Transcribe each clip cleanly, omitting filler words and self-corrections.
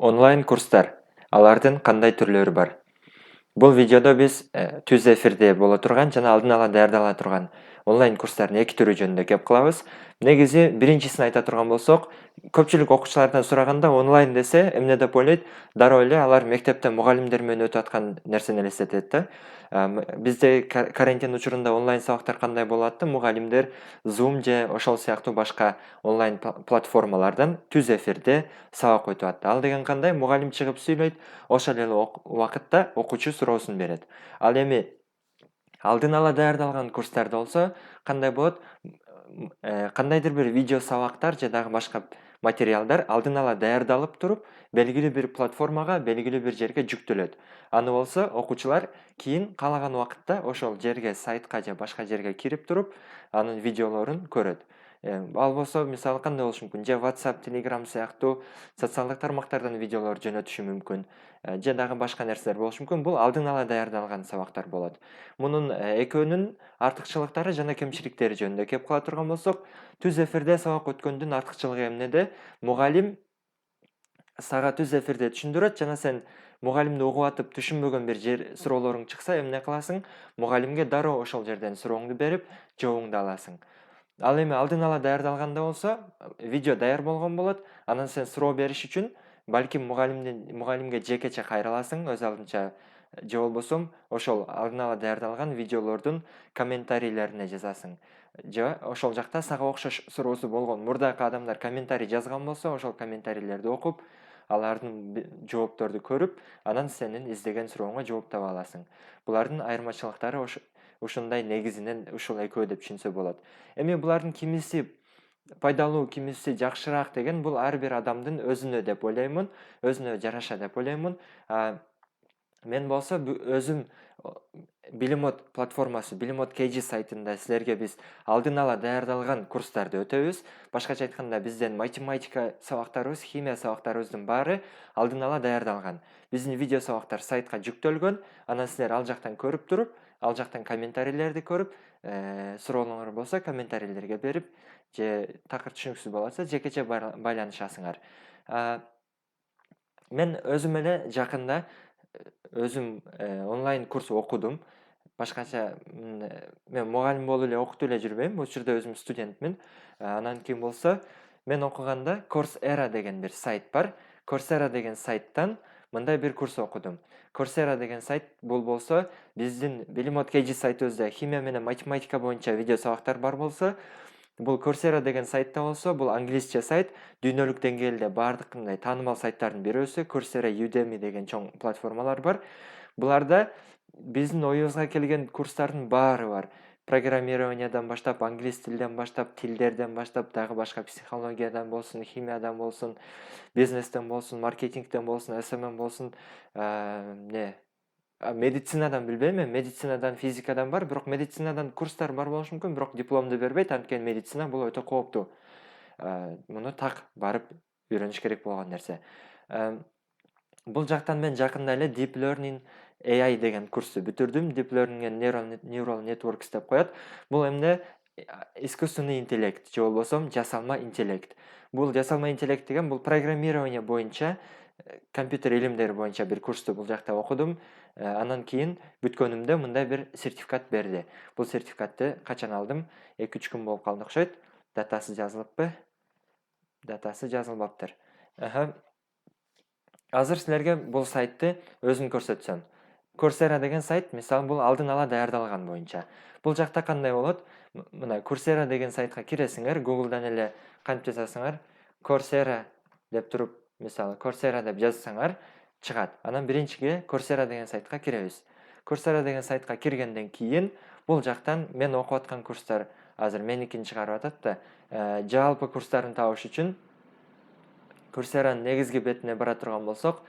Онлайн курстар. Алардын кандай түрлөрү бар? Бул видеодо биз түз эфирде боло турган жана алдын ала даярдала турган онлайн курстардын эки түрү жөнүндө кеп кылабыз. Негизи биринчисин айта турган болсок, көпчүлүк окуучулардан сураганда онлайн десе эмне деп ойлойт? Дароо эле алар мектепте мугалимдер менен өтүп аткан нерсени элестетет да. Бизде карантин учурунда онлайн сабактар кандай болуп атты? Мугалимдер Zoom же ошол сыяктуу башка онлайн платформалардан түз эфирде сабак өтүп атты. Ал деген кандай? Мугалим чыгып сүйлөйт, ошол эле убакытта окуучу суроосун берет. Ал эми алдын ала даярдалган курстарда болсо кандай болот? Кандайдыр бир видео сабактар же дагы башка материалдар алдын ала даярдалып туруп, белгилүү бир платформага, белгилүү бир жерге жүктөлөт. Аны болсо окуучулар кийин каалаган убакытта ошол жерге, сайтка же башка жерге кирип туруп, анын видеолорун көрөт. Ал болсо мисалы кандай болушу мүмкүн? Же WhatsApp, Telegram сыяктуу социалдык тармактардан видеолор жөнөтүшү мүмкүн. Же дагы башка нерселер болушу мүмкүн. Бул алдын ала даярдалган сабактар болот. Мунун экөөнүн артыкчылыктары жана кемчиликтери жөнүндө кеп кала турган болсок, түз эфирде сабак өткөндүн артыкчылыгы эмнеде? Мугалим сага түз эфирде түшүндүрөт жана сен мугалимди угуп атып түшүнбөгөн бир суроолоруң чыкса эмне кыласың? Мугалимге дароо ошол жерден сурооңду берип, жообуңду аласың. Ал эми алдын ала даярдалганда болсо, видео даяр болгон болот. Анан сен суроо бериш үчүн балким мугалимге жекече кайрыласың өз алдынча, же болбосо ошол алдын ала даярдалган видеолордун комментарийлерине жазасың. Же ошол жакта сага окшош суроосу болгон мурдакы адамдар комментарий жазган болсо, ошол комментарийлерди окуп, алардын жоопторду көрүп, анан сенин издеген сурооңо жооп таба аласың. Булардын айырмачылыктары ушундай негизинен ушул экөө деп түшүнсө болот. Эми булардын кимиси пайдалуу, кимиси жакшыраак деген бул ар бир адамдын өзүнө деп ойлоймун, өзүнө жараша деп ойлоймун. Мен болсо өзүм Билимот платформасы, Билимот KG сайтында силерге биз алдын ала даярдалган курстарды өтөбүз. Башкача айтканда, бизден математика сабактарыбыз, химия сабактарыбыздын баары алдын ала даярдалган. Биздин видео сабактар сайтка жүктөлгөн, анан силер ал жактан көрүп туруп, ал жактан комментарийлерди көрүп, суроолоңор болсо комментарийлерге берип, же такыр түшүнүксүз болуп атса жекече байланышасыңар. Мен өзүм эле жакында өзүм онлайн курс окудум. Башкача мен мугалим болуп эле окутуп эле жүрбөйм, бул учурда өзүм студентмин. Анан кийин болсо мен окуганда Coursera деген бир сайт бар. Coursera деген сайттан мындай бир курс окудум. Coursera деген сайт бул болсо биздин Билимот KG сайтыбызда химия менен математика боюнча видео сабактар бар болсо, бул Coursera деген сайтта болсо, бул англисче сайт, дүйнөлүк деңгээлде баардык мындай таанымал сайттардын бирөөсү. Coursera, Udemy деген чоң платформалар бар. Буларда биздин оюбузга келген курстардын баары бар. Программированиядан баштап, англис тилден баштап, тилдерден баштап, дагы башка психологиядан болсун, химиядан болсун, бизнестен болсун, маркетингден болсун, SMM болсун, медицинадан билбейм, медицинадан, физикадан бар, бирок медицинадан курстар бар болушу мүмкүн, бирок дипломду бербейт, анткени медицина бул өтө кооптуу. Муну так барып үйрөнүш керек болгон нерсе. Бул жактан мен жакында эле Deep Learning AI деген курсту бүтүрдүм. Deep Learning and Neural Networks деп коет. Бул эмне? Искусственный интеллект же болбосо жасалма интеллект. Бул жасалма интеллект деген бул программирование боюнча, компьютер илимдери боюнча бир курсту бул жакта окудум. Анан кийин бүткөнүмдө мындай бир сертификат берди. Бул сертификатты качан алдым? 2-3 күн болуп калды окшойт. Датасы жазылыппы? Датасы жазылбаптыр. Азыр силерге бул сайтты өзүм көрсөтсөм. Coursera деген сайт, мисалы, бул алдын ала даярдалган боюнча. Бул жакта кандай болот? Мына Coursera деген сайтка киресиңер, Google'дан эле кантип жазасыңар? Coursera деп туруп, мисалы, Coursera деп жазсаңар, чыгат. Анан биринчиге Coursera деген сайтка киребиз. Coursera деген сайтка киргенден кийин бул жактан мен окуп аткан курстар азыр меникин чыгарып атат да, жалпы курстарын табыш үчүн Coursera'нын негизги бетине бара турган болсок,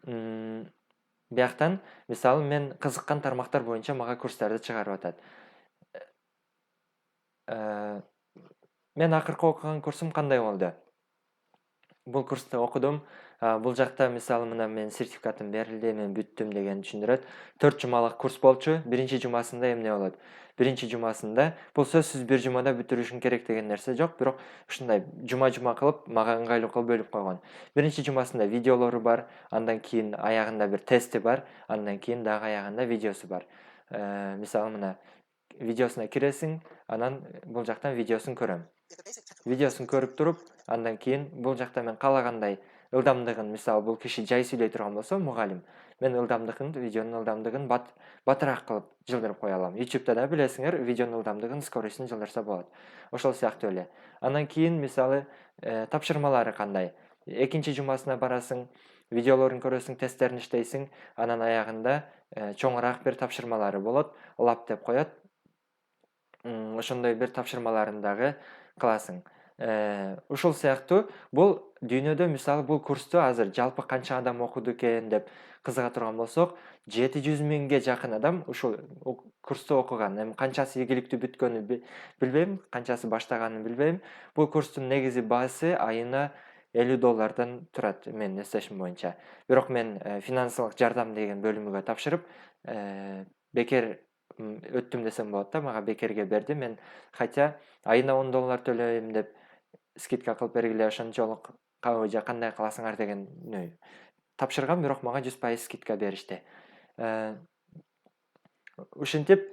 бияктан мисалы мен кызыккан тармактар боюнча мага курстарды чыгарып атат. Мен акыркы окуган курсум кандай болду? бул курсту окудум. Бул жакта мисалы мына менин сертификатым берилди, мен бүттүм дегенди түшүндүрөт. 4 жумалык курс болчу. Биринчи жумасында эмне болот? Биринчи жумасында бул сөзсүз бир жумада бүтүрүшүң керек деген нерсе жок, бирок ушундай жума кылып мага ыңгайлуу кылып бөлүп койгон. Биринчи жумасында видеолору бар, андан кийин аягында бир тести бар, андан кийин дагы аягында видеосу бар. Мисалы мына видеосуна киресиң, анан бул жактан видеосун көрөм. Видеосын көрүп туруп, андан кийин бул жакта мен каалагандай ылдамдыгын, мисалы бул киши жай сүйлөй турган болсо, мугалим, мен ылдамдыгын, видеонун ылдамдыгын батыраак кылып жылдырып кое алам. YouTube'да да билесиңер, видеонун ылдамдыгын, скоростун жылдырса болот. Ошол сыяктуу эле. Андан кийин мисалы тапшырмалары кандай? Экинчи жумасына барасың, видеолорун көрөсүң, тесттерин иштейсиң, анан аягында чоңураак бир тапшырмалары болот, лап деп коет. Ошондой бир тапшырмаларын дагы кыласың. Ушул сыяктуу бул дүйнөдө мисалы бул курсту азыр жалпы канча адам окуду экен деп кызыга турган болсок, 700 миңге жакын адам ушул курсту окуган. Эми канчасы ийгиликтүү бүткөнү билбейм, канчасы баштаганын билбейм. Бул курстун негизи баасы айына $50 турат, менин эстешим боюнча. Бирок мен финансылык жардам деген бөлүмгө тапшырып, бекер өттүм десем болот да, мага бекерге берди. Мен хотя айына $10 төлөйм деп скидка кылып бергиле, ошончолук кабыл же кандай кыласыңар деген тапшыргам, бирок мага 100% скидка беришти. Ушинтип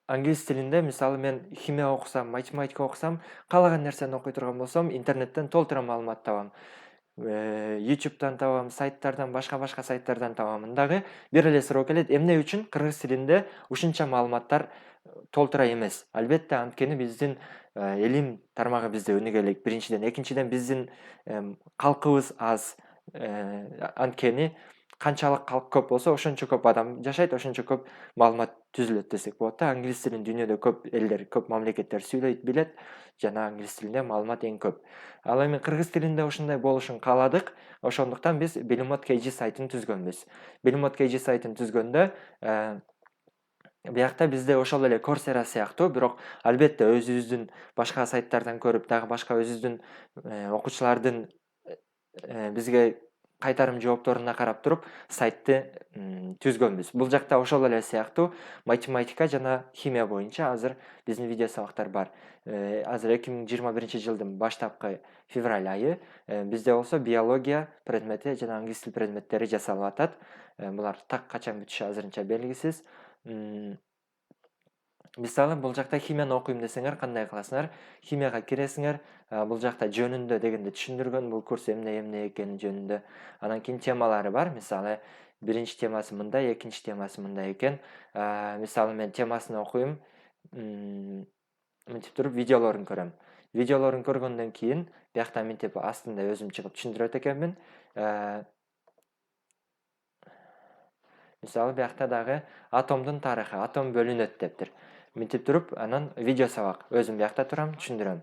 англис тилинде мисалы мен химия окусам, математика окусам, каалаган нерсени окуй турган болсом, интернеттен толтура маалымат табам. YouTube'дан табам, сайттардан, башка сайттардан табам. Дагы бир эле суроо келет: эмне үчүн кыргыз тилинде ушунча маалыматтар толтура эмес? Албетте, анткени биздин илим тармагы бизде өнүгө. Биринчиден, экинчиден биздин калкыбыз аз. Анткени канчалык калк көп болсо, ошончо көп адам жашайт, ошончо көп маалымат түзүлөт десек болот да. Англис тилин дүйнөдө көп элдер, көп мамлекеттер сүйлөйт, билет жана англис тилинде маалымат эң көп. Ал эми кыргыз тилинде ушундай болушун кааладык. Ошондуктан биз Bilimot KG сайтын түзгөнбүз. Bilimot KG сайтын түзгөндө биякта бизде ошол эле Coursera сыяктуу, бирок албетте өзүбүздүн башка сайттардан көрүп, дагы башка өзүбүздүн окуучулардын бизге кайтарым жоопторуна карап туруп сайтты түзгөнбүз. Бул жакта ошол эле сыяктуу математика жана химия боюнча азыр биздин видео сабактар бар. Азыр 2021-жылдын баштапкы февраль айы бизде болсо биология предмети жана англис тил предметтери жасалып атат. Булар так качан бүтүшү азырынча белгисиз. Мисалы бул жакта химияны окуйм десеңер кандай кыласыңар? Химияга киресиңер, бул жакта жөнүндө дегенде түшүндүргөн, бул курс эмне экени жөнүндө. Анан кийин темалары бар. Мисалы биринчи темасы мындай, экинчи темасы мындай экен. Мисалы мен темасын окуйм, мынтип туруп видеолорун көрөм. Видеолорун көргөндөн кийин биякта мынтип астында өзүм чыгып түшүндүрөт экенмин. Мисалы биякта дагы атомдун тарыхы, атом бөлүнөт дептир. Мынтип туруп, анан видео сабак. Өзүм биякта турам, түшүндүрөм.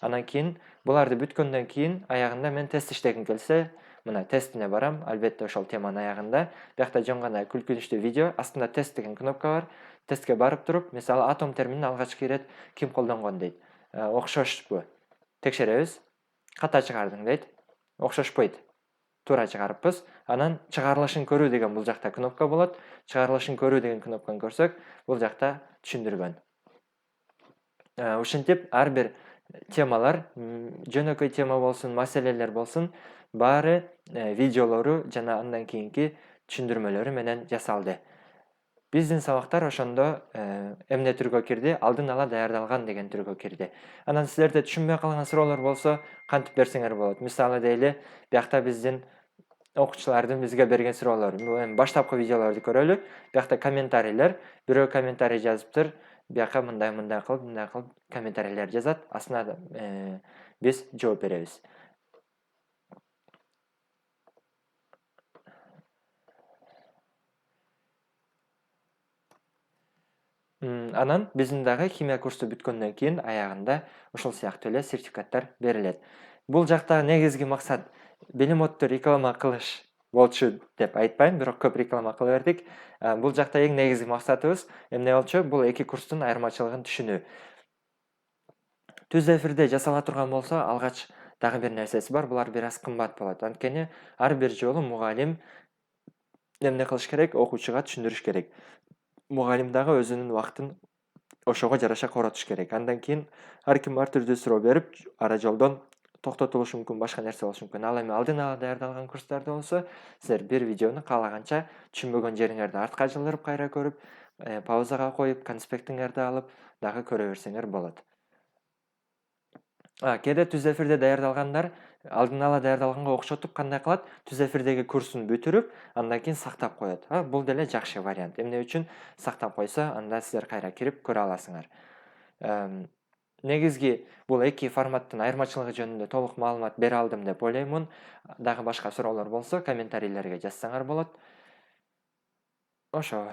Анан кийин буларды бүткөндөн кийин аягында мен тест иштегим келсе, мына тестине барам. Албетте ошол теманын аягында биякта жөн гана күлкүнүчтүү видео, астында тест деген кнопка бар. Тестке барып туруп, мисалы атом терминин алгачкы ирет ким колдонгон дейт. Окшошпу? Текшеребиз. Ката чыгардың дейт. Окшошпойт. Туура чыгарыппыз. Анан чыгарылышын көрүү деген бул жакта кнопка болот. Чыгарылышын көрүү деген кнопканы көрсөк, бул жакта түшүндүргөн. Ушинтип ар бир темалар, жөнөкөй тема болсун, маселелер болсун, баары видеолору жана андан кийинки түшүндүрмөлөрү менен жасалды. Биздин сабактар ошондо эмне түргө кирди? Алдын ала даярдалган деген түргө кирди. Анан силерде түшүнбөй калган суроолор болсо, кантип берсеңер болот? Мисалы дейли, биякта биздин окуучулардын бизге берген суроолору. Эми баштапкы видеолорду көрөлү. Биякта комментарийлер, бирөө комментарий жазыптыр. Бияка мындай кылып комментарийлер жазат. Астына биз жооп беребиз. Анан биздин дагы химия курсу бүткөндөн кийин аягында ошол сыяктуу эле сертификаттар берилет. Бул жакта негизги максат Bilimot'ту реклама кылыш болчу деп айтпайм, бирок көп реклама кыла бердик. Бул жакта эң негизги максатыбыз эмне болчу? Бул эки курстун айырмачылыгын түшүнүү. Түз эфирде жасала турган болсо, алгач дагы бир нерсеси бар, булар бир аз кымбат болот. Анткени ар бир жолу мугалим эмне кылыш керек? Окуучуга түшүндүрүш керек. Мугалим дагы өзүнүн убактын ошого жараша коротуш керек. Андан кийин ар ким ар түрдүү суроо берип, ара жолдон токтотулушу мүмкүн, башка нерсе болушу мүмкүн. Ал эми алдын ала даярдалган курстарда болсо, силер бир видеону каалаганча түшүнбөгөн жериңерди артка жылдырып кайра көрүп, паузага коюп, конспектиңерди алып дагы көрө берсеңер болот. Кээде түз эфирде даярдалгандар алдын ала даярдалганга окшотуп кандай кылат? Түз эфирдеги курсун бүтүрүп, андан кийин сактап коет. Бул деле жакшы вариант. Эмне үчүн? Сактап койсо, анда силер кайра кирип көрө аласыңар. Негизги бул эки форматтын айырмачылыгы жөнүндө толук маалымат бере алдым деп ойлоймун. Дагы башка суроолор болсо комментарийлерге жазсаңар болот. Ошо.